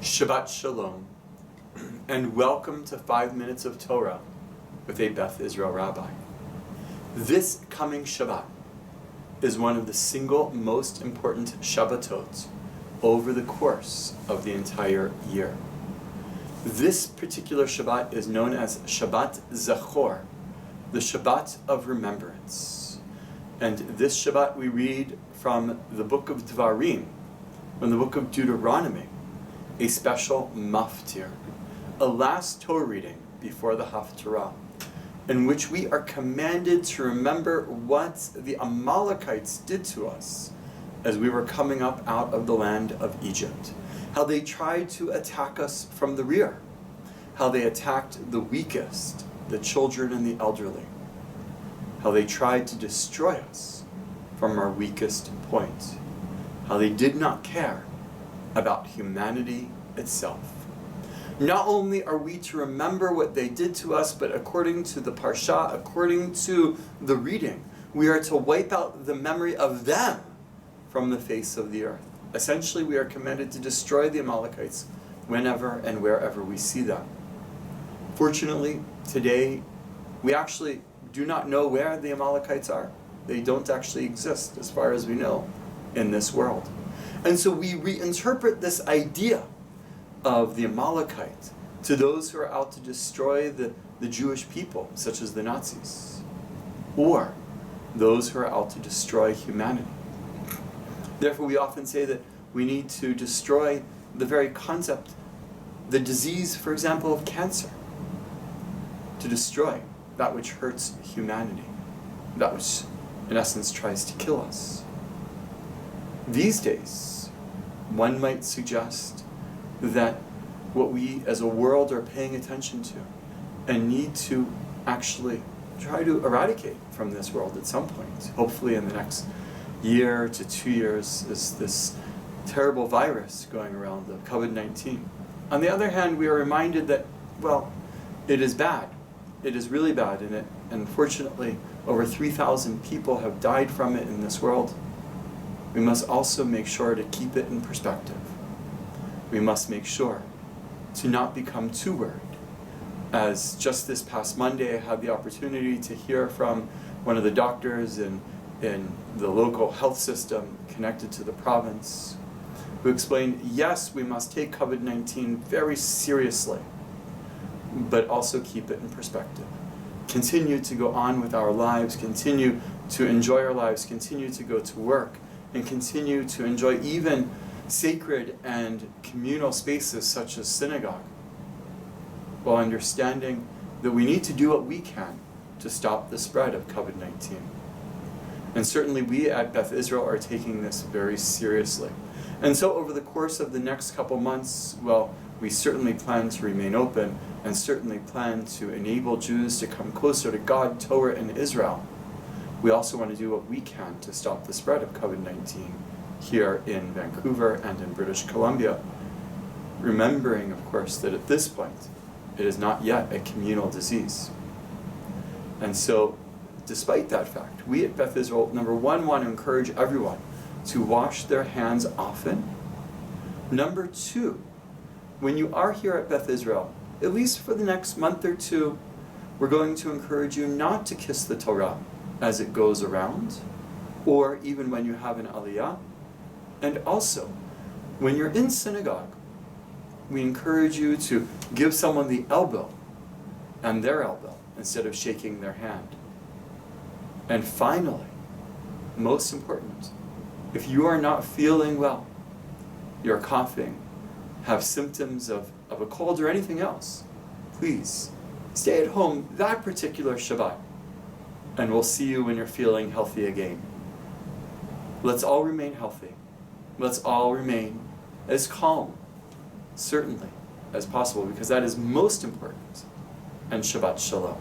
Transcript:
Shabbat Shalom, and welcome to 5 Minutes of Torah with a Beth Israel Rabbi. This coming Shabbat is one of the single most important Shabbatot over the course of the entire year. This particular Shabbat is known as Shabbat Zachor, the Shabbat of remembrance. And this Shabbat we read from the book of Dvarim, from the book of Deuteronomy, a special maftir, a last Torah reading before the Haftarah, in which we are commanded to remember what the Amalekites did to us as we were coming up out of the land of Egypt. How they tried to attack us from the rear. How they attacked the weakest, the children and the elderly. How they tried to destroy us from our weakest point. How they did not care about humanity itself. Not only are we to remember what they did to us, but according to the Parsha, according to the reading, we are to wipe out the memory of them from the face of the earth. Essentially, we are commanded to destroy the Amalekites whenever and wherever we see them. Fortunately, today, we actually do not know where the Amalekites are. They don't actually exist, as far as we know, in this world. And so we reinterpret this idea of the Amalekite to those who are out to destroy the Jewish people, such as the Nazis, or those who are out to destroy humanity. Therefore, we often say that we need to destroy the very concept, the disease, for example, of cancer, to destroy that which hurts humanity, that which, in essence, tries to kill us. These days, one might suggest that what we as a world are paying attention to and need to actually try to eradicate from this world at some point, hopefully in the next year to 2 years, is this terrible virus going around, the COVID-19. On the other hand, we are reminded that, well, it is bad. It is really bad, and unfortunately, over 3,000 people have died from it in this world. We must also make sure to keep it in perspective. We must make sure to not become too worried. As just this past Monday, I had the opportunity to hear from one of the doctors in the local health system connected to the province, who explained, yes, we must take COVID-19 very seriously, but also keep it in perspective. Continue to go on with our lives, continue to enjoy our lives, continue to go to work, and continue to enjoy even sacred and communal spaces such as synagogue, while understanding that we need to do what we can to stop the spread of COVID-19. And certainly we at Beth Israel are taking this very seriously. And so over the course of the next couple months, well, we certainly plan to remain open and certainly plan to enable Jews to come closer to God, Torah, and Israel. We also want to do what we can to stop the spread of COVID-19 here in Vancouver and in British Columbia, remembering, of course, that at this point, it is not yet a communal disease. And so, despite that fact, we at Beth Israel, number one, want to encourage everyone to wash their hands often. Number two, when you are here at Beth Israel, at least for the next month or two, we're going to encourage you not to kiss the Torah as it goes around, or even when you have an aliyah. And also, when you're in synagogue, we encourage you to give someone the elbow and their elbow instead of shaking their hand. And finally, most important, if you are not feeling well, you're coughing, have symptoms of a cold or anything else, please stay at home that particular Shabbat, and we'll see you when you're feeling healthy again. Let's all remain healthy. Let's all remain as calm, certainly, as possible, because that is most important. And Shabbat Shalom.